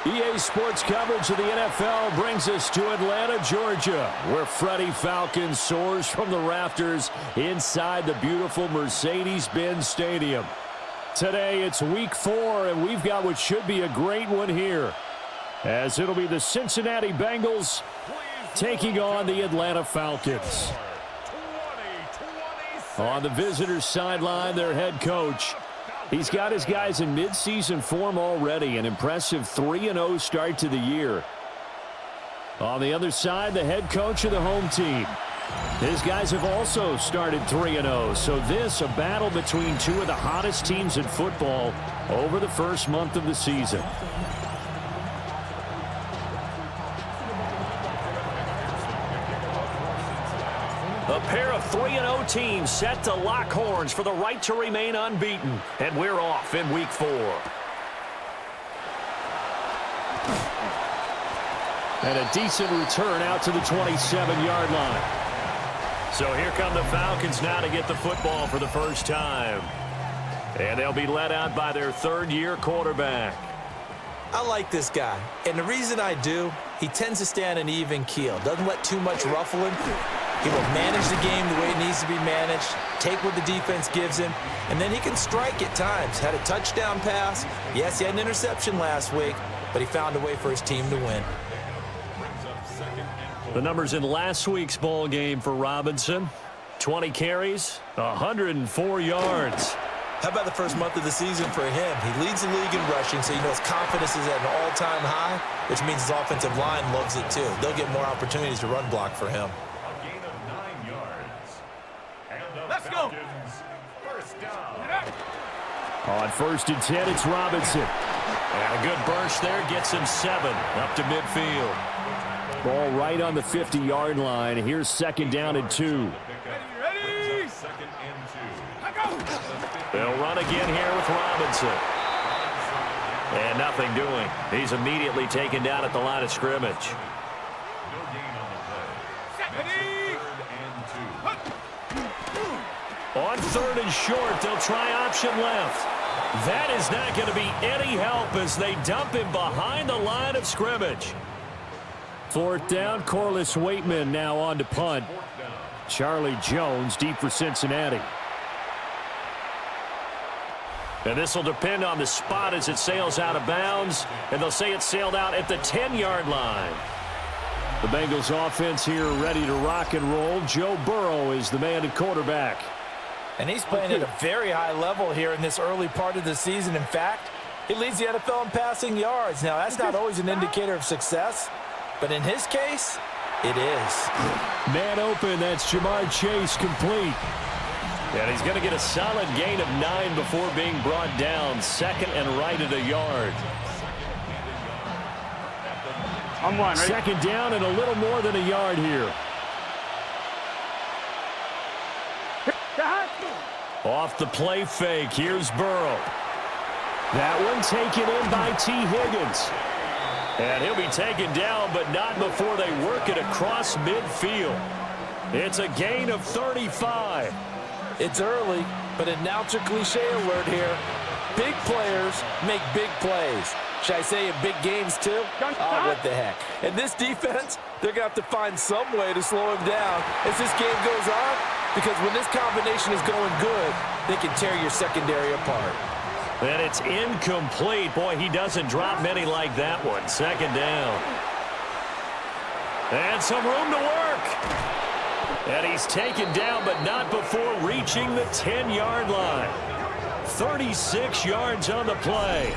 EA Sports coverage of the NFL brings us to Atlanta, Georgia, where Freddie Falcon soars from the rafters inside the beautiful Mercedes-Benz Stadium. Today, it's Week 4, and we've got what should be a great one here, as it'll be the Cincinnati Bengals taking on the Atlanta Falcons. On the visitors' sideline, their head coach. He's got his guys in midseason form already, an impressive 3-0 start to the year. On the other side, the head coach of the home team. His guys have also started 3-0, so this a battle between two of the hottest teams in football over the first month of the season. A pair of 3-0 teams set to lock horns for the right to remain unbeaten. And we're off in Week 4. And a decent return out to the 27-yard line. So here come the Falcons now to get the football for the first time. And they'll be led out by their third-year quarterback. I like this guy. And the reason I do, he tends to stay on an even keel. Doesn't let too much ruffle him. He will manage the game the way it needs to be managed, take what the defense gives him, and then he can strike at times. Had a touchdown pass. Yes, he had an interception last week, but he found a way for his team to win. The numbers in last week's ball game for Robinson: 20 carries, 104 yards. How about the first month of the season for him? He leads the league in rushing, so you know his confidence is at an all-time high, which means his offensive line loves it too. They'll get more opportunities to run block for him. Let's go. On 1st and 10, it's Robinson. And a good burst there gets him 7 up to midfield. Ball right on the 50-yard line. Here's 2nd down and 2. Ready? They'll run again here with Robinson. And nothing doing. He's immediately taken down at the line of scrimmage. On 3rd and short, they'll try option left. That is not going to be any help as they dump him behind the line of scrimmage. 4th down, Corliss Waitman now on to punt. Charlie Jones deep for Cincinnati. And this will depend on the spot as it sails out of bounds. And they'll say it sailed out at the 10-yard line. The Bengals offense here ready to rock and roll. Joe Burrow is the man at quarterback. And he's playing at a very high level here in this early part of the season. In fact, he leads the NFL in passing yards. Now, that's not always an indicator of success, but in his case, it is. Man open, that's Jamar Chase complete. And he's going to get a solid gain of 9 before being brought down. 2nd and right at a yard. I'm one, ready? 2nd down and a little more than a yard here. Off the play fake, here's Burrow. That one taken in by T. Higgins. And he'll be taken down, but not before they work it across midfield. It's a gain of 35. It's early, but announcer cliche alert here. Big players make big plays. Should I say in big games too? Oh, what the heck. And this defense, they're going to have to find some way to slow him down as this game goes on, because when this combination is going good, they can tear your secondary apart. And it's incomplete. Boy, he doesn't drop many like that one. 2nd down. And some room to work. And he's taken down, but not before reaching the 10-yard line. 36 yards on the play.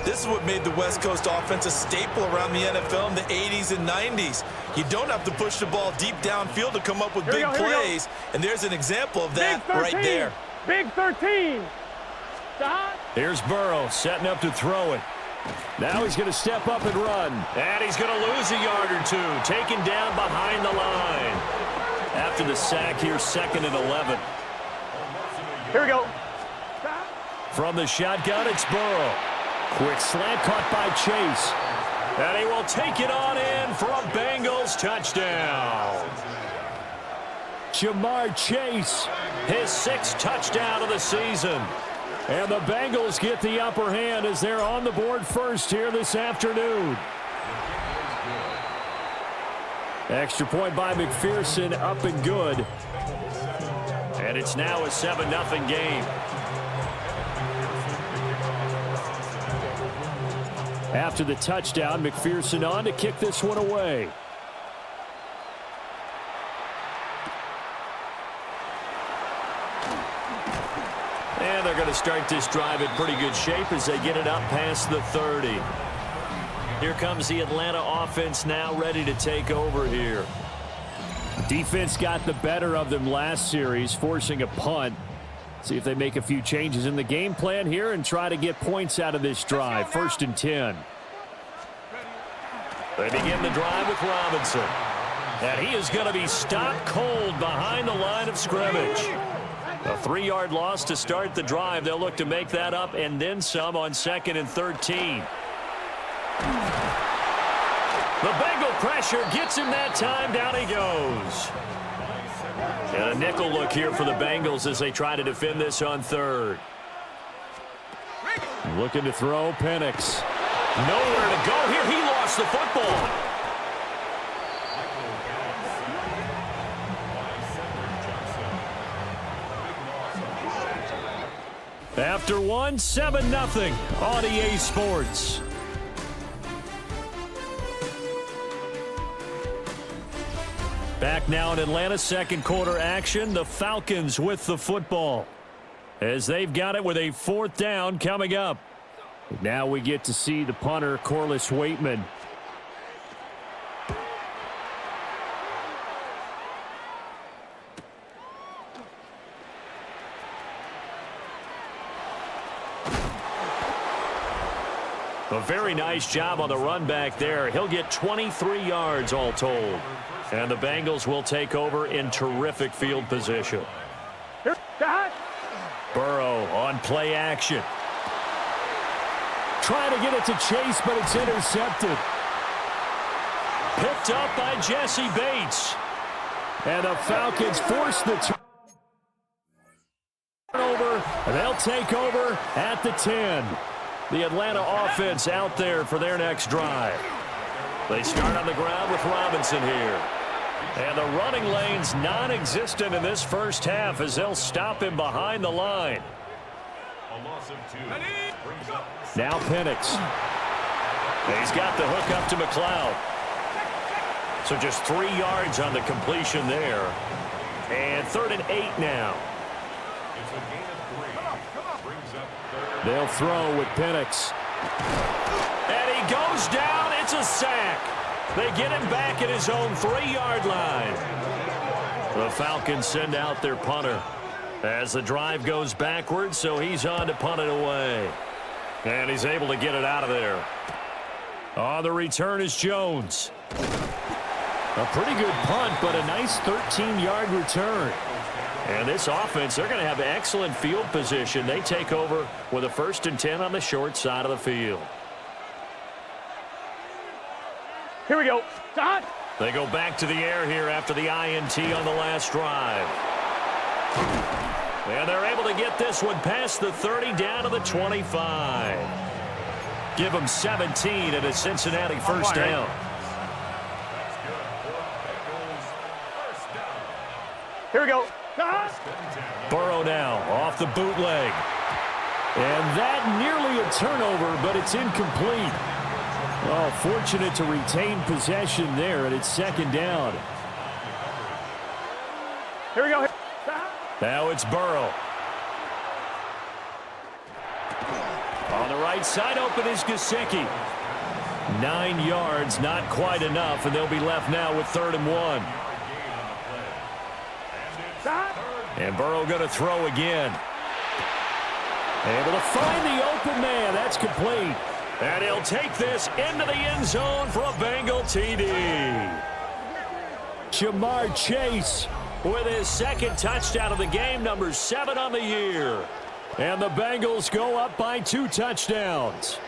This is what made the West Coast offense a staple around the NFL in the 80s and 90s. You don't have to push the ball deep downfield to come up with big plays, and there's an example of that right there. Big 13. Here's Burrow setting up to throw it. Now he's going to step up and run. And he's going to lose a yard or 2, taken down behind the line. After the sack, here's 2nd and 11. Here we go. From the shotgun, it's Burrow. Quick slant caught by Chase. And he will take it on in for a Bengals touchdown. Jamar Chase, his 6th touchdown of the season. And the Bengals get the upper hand as they're on the board first here this afternoon. Extra point by McPherson, up and good. And it's now a 7-0 game. After the touchdown, McPherson on to kick this one away. And they're going to start this drive in pretty good shape as they get it up past the 30. Here comes the Atlanta offense now ready to take over here. Defense got the better of them last series, forcing a punt. See if they make a few changes in the game plan here and try to get points out of this drive. 1st and 10. They begin the drive with Robinson. And he is going to be stopped cold behind the line of scrimmage. A 3-yard loss to start the drive. They'll look to make that up and then some on 2nd and 13. The Bengal pressure gets him that time. Down he goes. And a nickel look here for the Bengals as they try to defend this on 3rd. Looking to throw, Penix. Nowhere to go here. He lost the football. After one, 7-0 on EA Sports. Back now in Atlanta, 2nd quarter action. The Falcons with the football as they've got it with a 4th down coming up. Now we get to see the punter, Corliss Waitman. A very nice job on the run back there. He'll get 23 yards all told. And the Bengals will take over in terrific field position. Burrow on play action. Trying to get it to Chase, but it's intercepted. Picked up by Jesse Bates. And the Falcons force the turnover. They'll take over at the 10. The Atlanta offense out there for their next drive. They start on the ground with Robinson here. And the running lane's non-existent in this first half as they'll stop him behind the line. Now Penix. He's got the hook up to McLeod. So just 3 yards on the completion there. And 3rd and 8 now. They'll throw with Penix. And he goes down. It's a sack. They get him back at his own 3-yard line. The Falcons send out their punter as the drive goes backwards, so he's on to punt it away. And he's able to get it out of there. On the return is Jones. A pretty good punt, but a nice 13-yard return. And this offense, they're going to have excellent field position. They take over with a 1st and 10 on the short side of the field. Here we go. Start. They go back to the air here after the INT on the last drive. And they're able to get this one past the 30 down to the 25. Give them 17 and a Cincinnati 1st down. Here we go. Burrow now off the bootleg. And that nearly a turnover, but it's incomplete. Oh, fortunate to retain possession there, and it's 2nd down. Here we go. Now it's Burrow. On the right side, open is Gesicki. 9 yards, not quite enough, and they'll be left now with 3rd and 1. And Burrow going to throw again. Able to find the open man. That's complete. And he'll take this into the end zone for a Bengal TD. Jamar Chase with his 2nd touchdown of the game, number 7 on the year. And the Bengals go up by 2 touchdowns.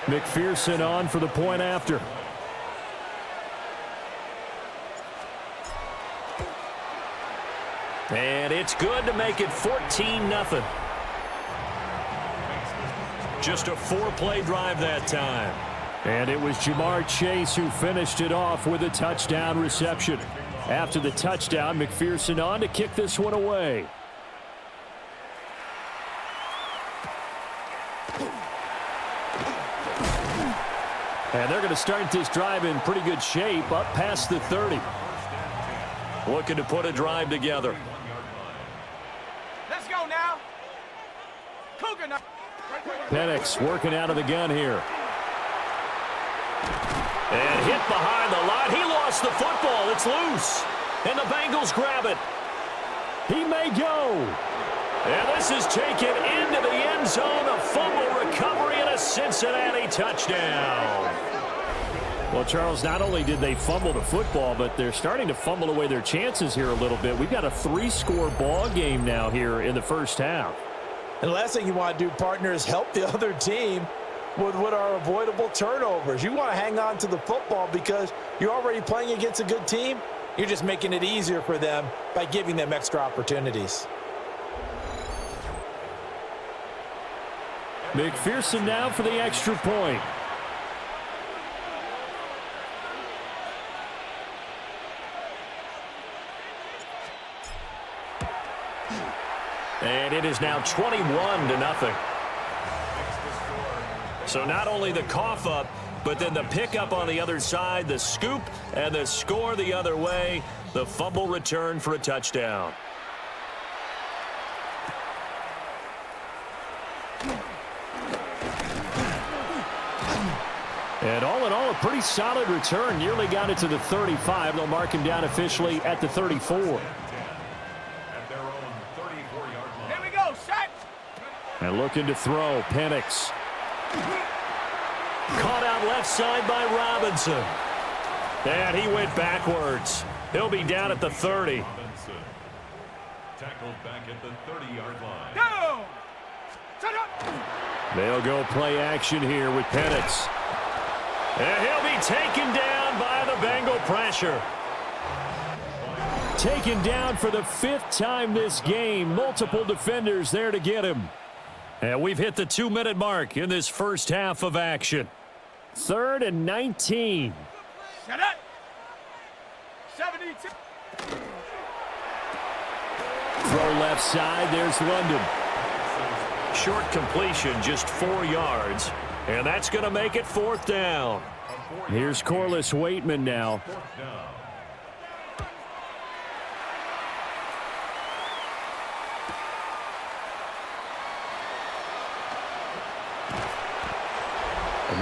McPherson on for the point after. And it's good to make it 14-0. Just a 4-play drive that time. And it was Jamar Chase who finished it off with a touchdown reception. After the touchdown, McPherson on to kick this one away. And they're going to start this drive in pretty good shape, up past the 30. Looking to put a drive together. Let's go now. Cougar. Penix working out of the gun here. And hit behind the line. He lost the football. It's loose. And the Bengals grab it. He may go. And this is taken into the end zone. A fumble recovery and a Cincinnati touchdown. Well, Charles, not only did they fumble the football, but they're starting to fumble away their chances here a little bit. We've got a 3-score ball game now here in the first half. And the last thing you want to do, partner, is help the other team with what are avoidable turnovers. You want to hang on to the football because you're already playing against a good team. You're just making it easier for them by giving them extra opportunities. McPherson now for the extra point. And it is now 21-0. So not only the cough up, but then the pickup on the other side, the scoop, and the score the other way. The fumble return for a touchdown. And all in all, a pretty solid return. Nearly got it to the 35. They'll mark him down officially at the 34. And looking to throw, Penix. Caught out left side by Robinson. And he went backwards. He'll be down at the 30. Tackled back at the 30-yard line. Go! They'll go play action here with Penix. And he'll be taken down by the Bengal pressure. Taken down for the 5th time this game. Multiple defenders there to get him. And we've hit the 2-minute mark in this first half of action. 3rd and 19. Shut up! 72. Throw left side. There's London. Short completion, just 4 yards. And that's going to make it 4th down. Here's Corliss Waitman now.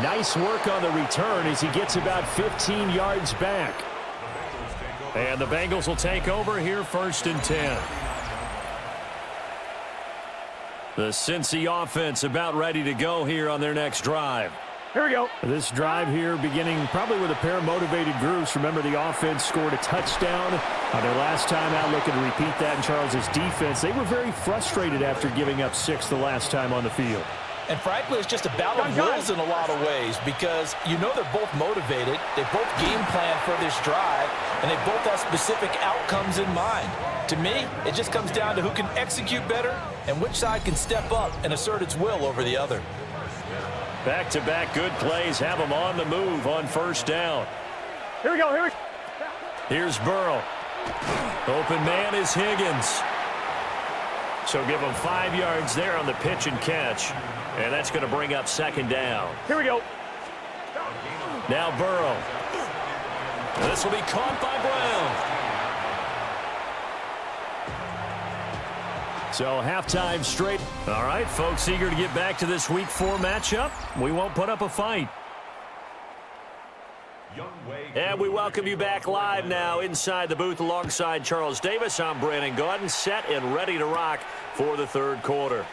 Nice work on the return as he gets about 15 yards back. And the Bengals will take over here 1st and 10. The Cincy offense about ready to go here on their next drive. Here we go. This drive here beginning probably with a pair of motivated groups. Remember, the offense scored a touchdown on their last time out. Looking to repeat that in Charles's defense. They were very frustrated after giving up 6 the last time on the field. And frankly, it's just a battle of wills in a lot of ways because you know they're both motivated. They both game plan for this drive, and they both have specific outcomes in mind. To me, it just comes down to who can execute better and which side can step up and assert its will over the other. Back-to-back good plays have them on the move on 1st down. Here we go. Here's Burrow. Open man is Higgins. So give him 5 yards there on the pitch and catch. And that's going to bring up 2nd down. Here we go. Now Burrow. And this will be caught by Brown. So halftime straight. All right, folks, eager to get back to this Week 4 matchup. We won't put up a fight. And we welcome you back live now inside the booth alongside Charles Davis. I'm Brandon Gaudin, set and ready to rock for the 3rd quarter.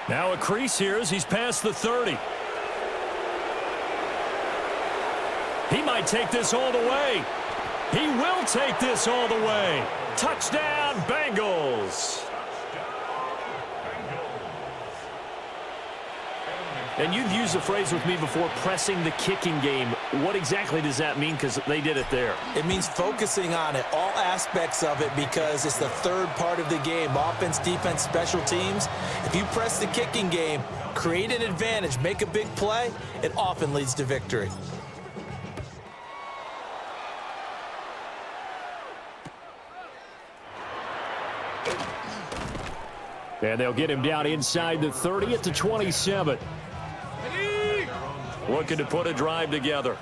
Now a crease here as he's past the 30. He might take this all the way. He will take this all the way. Touchdown, Bengals. And you've used the phrase with me before, pressing the kicking game. What exactly does that mean? Because they did it there. It means focusing on it, all aspects of it, because it's the third part of the game. Offense, defense, special teams. If you press the kicking game, create an advantage, make a big play, it often leads to victory. And they'll get him down inside the 30 at the 27. Looking to put a drive together.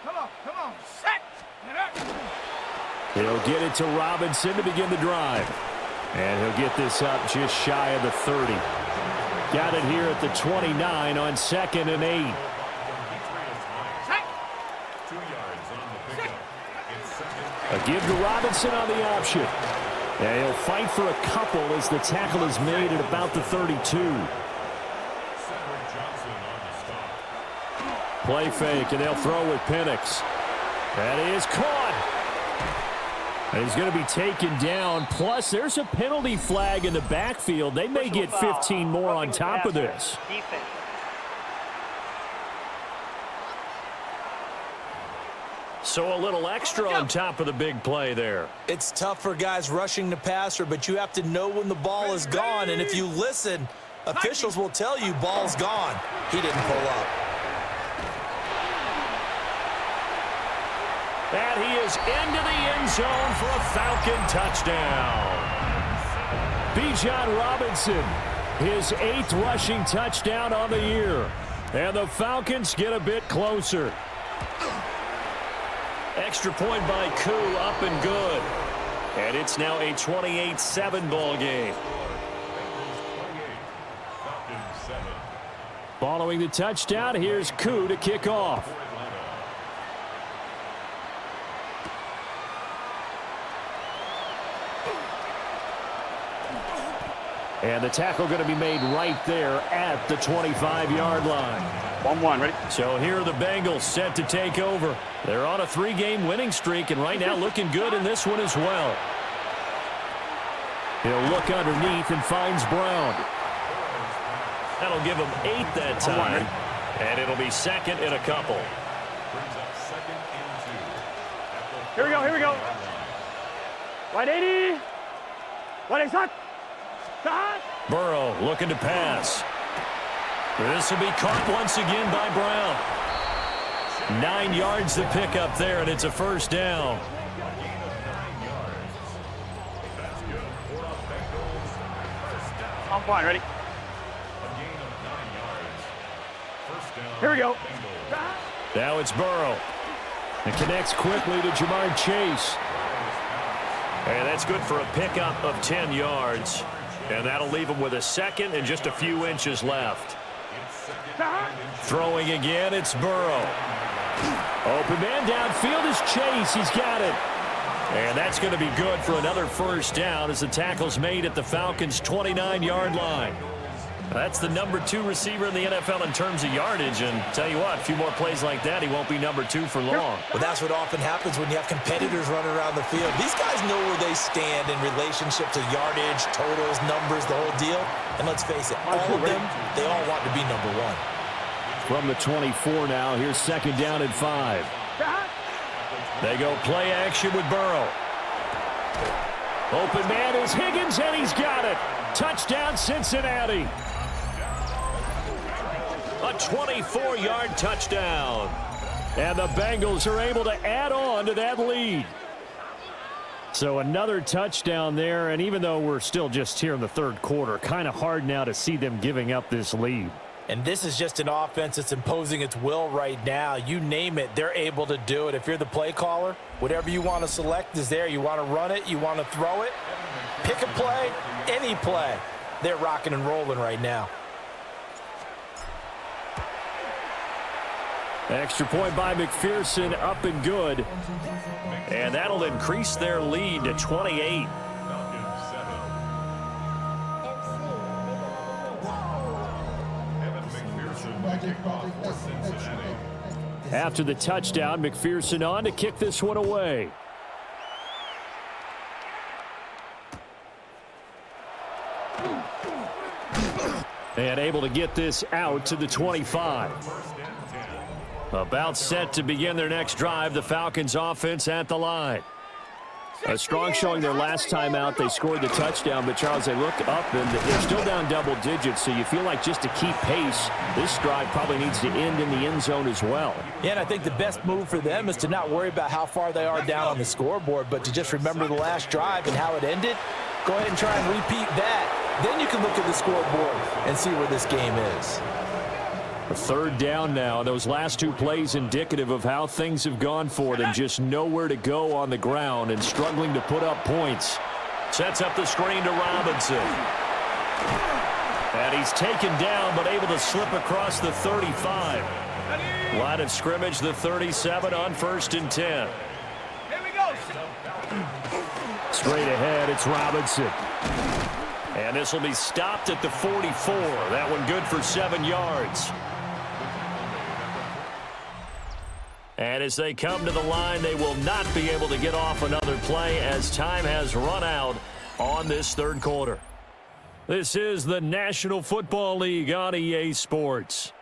Come on, set. He'll get it to Robinson to begin the drive. And he'll get this up just shy of the 30. Got it here at the 29 on 2nd and 8. A give to Robinson on the option. And he'll fight for a couple as the tackle is made at about the 32. Play fake, and they'll throw with Penix. That is caught. And he's going to be taken down. Plus, there's a penalty flag in the backfield. They may get 15 more on top of this. So a little extra on top of the big play there. It's tough for guys rushing the passer, but you have to know when the ball is gone. And if you listen, officials will tell you ball's gone. He didn't pull up. And he is into the end zone for a Falcon touchdown. Bijan Robinson, his 8th rushing touchdown on the year. And the Falcons get a bit closer. Extra point by Koo, up and good. And it's now a 28-7 ball game. Following the touchdown, here's Koo to kick off. And the tackle going to be made right there at the 25-yard line. 1-1, ready? So here are the Bengals set to take over. They're on a 3-game winning streak, and right now looking good in this one as well. He'll look underneath and finds Brown. That'll give him 8 that time. And it'll be 2nd and a couple. Here we go. 180. 180. Burrow looking to pass. This will be caught once again by Brown. 9 yards to pick up there, and it's a first down. I'm fine, ready? Here we go. Now it's Burrow. It connects quickly to Jamar Chase. And that's good for a pickup of 10 yards. And that'll leave him with a 2nd and just a few inches left. Throwing again, it's Burrow. Open man downfield is Chase. He's got it. And that's going to be good for another first down as the tackle's made at the Falcons' 29-yard line. That's the number 2 receiver in the NFL in terms of yardage. And tell you what, a few more plays like that, he won't be number 2 for long. Well, that's what often happens when you have competitors running around the field. These guys know where they stand in relationship to yardage, totals, numbers, the whole deal. And let's face it, all of them, they all want to be number 1. From the 24 now, here's 2nd down and 5. They go play action with Burrow. Open man is Higgins, and he's got it. Touchdown, Cincinnati. A 24-yard touchdown. And the Bengals are able to add on to that lead. So another touchdown there, and even though we're still just here in the 3rd quarter, kind of hard now to see them giving up this lead. And this is just an offense that's imposing its will right now. You name it, they're able to do it. If you're the play caller, whatever you want to select is there. You want to run it, you want to throw it, pick a play, any play. They're rocking and rolling right now. Extra point by McPherson, up and good. And that'll increase their lead to 28. After the touchdown, McPherson on to kick this one away. And able to get this out to the 25. About set to begin their next drive. The Falcons offense at the line. A strong showing their last time out. They scored the touchdown, but Charles, they look up and they're still down double digits, so you feel like just to keep pace, this drive probably needs to end in the end zone as well. Yeah, and I think the best move for them is to not worry about how far they are down on the scoreboard, but to just remember the last drive and how it ended. Go ahead and try and repeat that. Then you can look at the scoreboard and see where this game is. A third down now. Those last two plays indicative of how things have gone for them. Just nowhere to go on the ground and struggling to put up points. Sets up the screen to Robinson. And he's taken down but able to slip across the 35. Line of scrimmage, the 37 on 1st and 10. Here we go. Straight ahead, it's Robinson. And this will be stopped at the 44. That one good for 7 yards. And as they come to the line, they will not be able to get off another play as time has run out on this third quarter. This is the National Football League on EA Sports.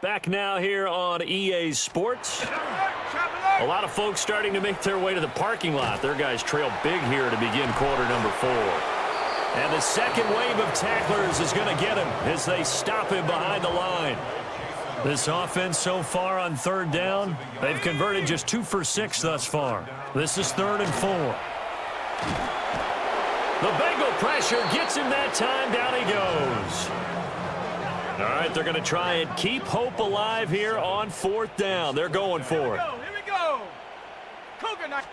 Back now here on EA Sports. A lot of folks starting to make their way to the parking lot. Their guys trail big here to begin quarter number 4. And the second wave of tacklers is going to get him as they stop him behind the line. This offense so far on third down, they've converted just 2 for 6 thus far. This is 3rd and 4. The Bengal pressure gets him that time. Down he goes. All right, they're going to try and keep hope alive here on 4th down. They're going for it. Here we go. Coconut.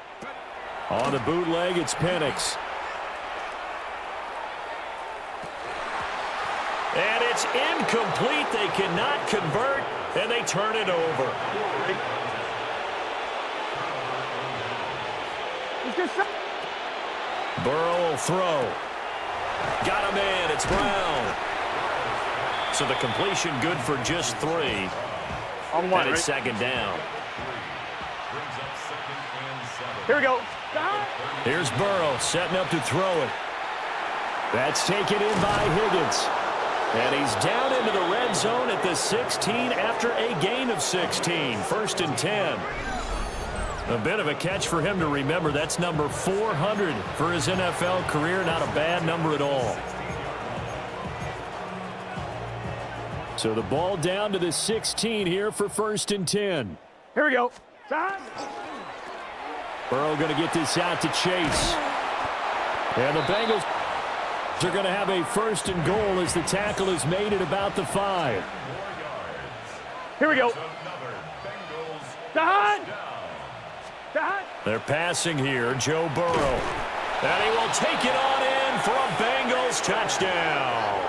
On the bootleg, it's Penix. And it's incomplete. They cannot convert, and they turn it over. Burrow will throw. Got him in. It's Brown. So the completion good for just 3. On 1, and it's 2nd down. Here we go. Here's Burrow setting up to throw it. That's taken in by Higgins. And he's down into the red zone at the 16 after a gain of 16. 1st and 10. A bit of a catch for him to remember. That's number 400 for his NFL career. Not a bad number at all. So the ball down to the 16 here for 1st and 10. Here we go. Burrow going to get this out to Chase. And the Bengals are going to have a 1st and goal as the tackle is made at about the 5. Here we go. They're passing here, Joe Burrow. And he will take it on in for a Bengals touchdown.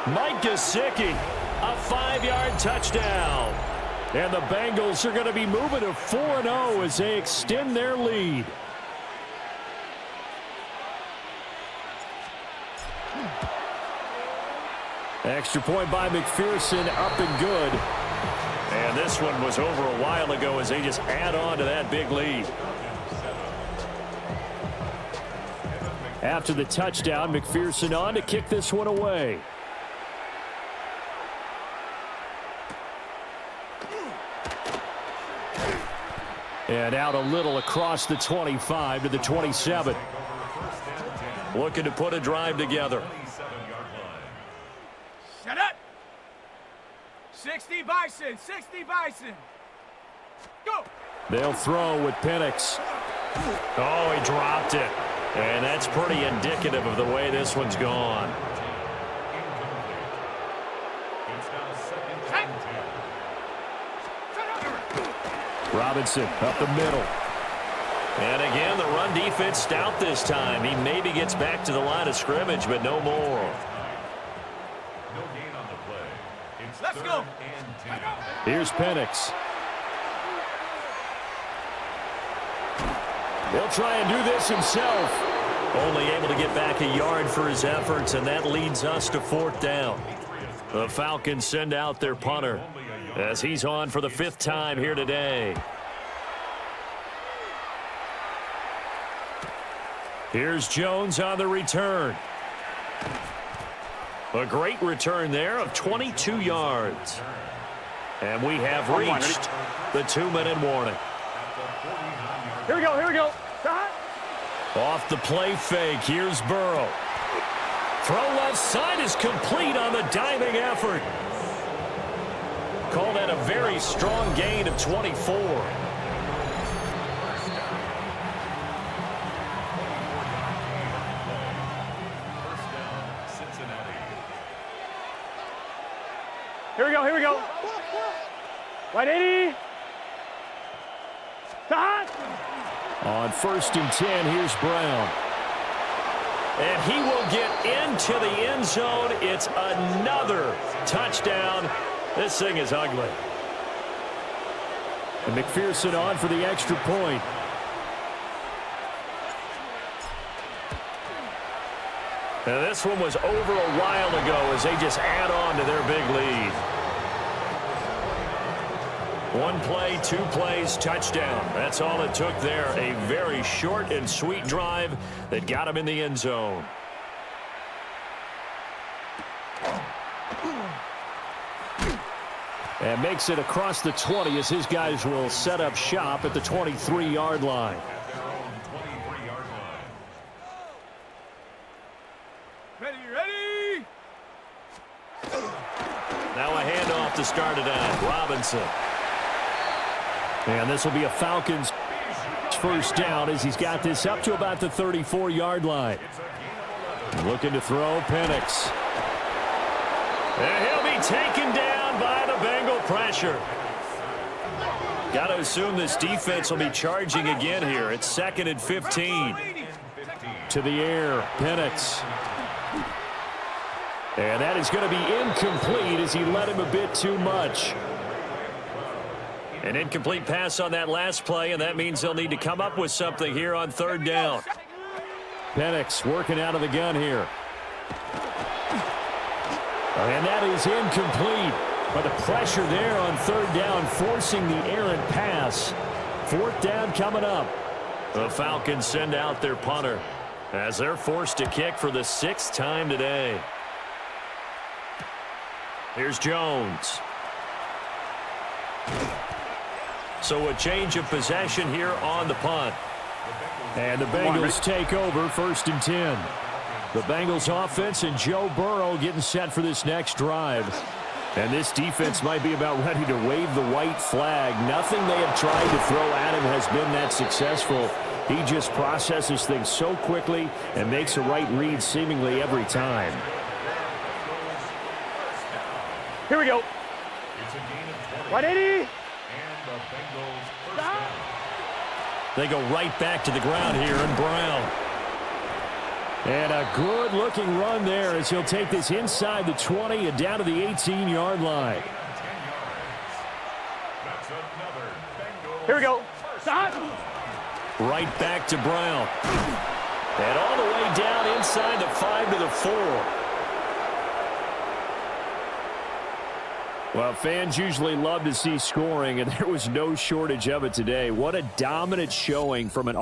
Mike Gesicki, a 5-yard touchdown. And the Bengals are going to be moving to 4-0 as they extend their lead. Extra point by McPherson, up and good. And this one was over a while ago as they just add on to that big lead. After the touchdown, McPherson on to kick this one away. And out a little across the 25 to the 27. Looking to put a drive together. Shut up. 60 Bison. 60 Bison. Go. They'll throw with Penix. Oh, he dropped it. And that's pretty indicative of the way this one's gone. Robinson up the middle. And again, the run defense stout this time. He maybe gets back to the line of scrimmage, but no more. No gain on the play. It's Let's go. 3rd and 10. Here's Penix. He'll try and do this himself. Only able to get back a yard for his efforts, and that leads us to 4th down. The Falcons send out their punter as he's on for the 5th time here today. Here's Jones on the return. A great return there of 22 yards. And we have reached the 2-minute warning. Here we go. Off the play fake, here's Burrow. Throw left side is complete on the diving effort. Call that a very strong gain of 24. Here we go. White 80. On 1st and 10, here's Brown. And he will get into the end zone. It's another touchdown. This thing is ugly. And McPherson on for the extra point. Now this one was over a while ago as they just add on to their big lead. 1 play, 2 plays, touchdown. That's all it took there. A very short and sweet drive that got him in the end zone. And makes it across the 20 as his guys will set up shop at the 23-yard line. Ready. Now a handoff to start it out. Robinson. And this will be a Falcons first down as he's got this up to about the 34-yard line. Looking to throw, Penix. And he'll be taken down by the Bengal pressure. Got to assume this defense will be charging again here. It's 2nd and 15. To the air, Penix. And that is going to be incomplete as he led him a bit too much. An incomplete pass on that last play, and that means they'll need to come up with something here on 3rd down. Penix working out of the gun here. And that is incomplete. But the pressure there on 3rd down, forcing the errant pass. 4th down coming up. The Falcons send out their punter as they're forced to kick for the 6th time today. Here's Jones. So a change of possession here on the punt. And the Bengals take over 1st and 10. The Bengals offense and Joe Burrow getting set for this next drive. And this defense might be about ready to wave the white flag. Nothing they have tried to throw at him has been that successful. He just processes things so quickly and makes a right read seemingly every time. Here we go. White 80. They go right back to the ground here, and Brown. And a good-looking run there as he'll take this inside the 20 and down to the 18-yard line. Here we go. Right back to Brown. And all the way down inside the 5 to the 4. Well, fans usually love to see scoring, and there was no shortage of it today. What a dominant showing from an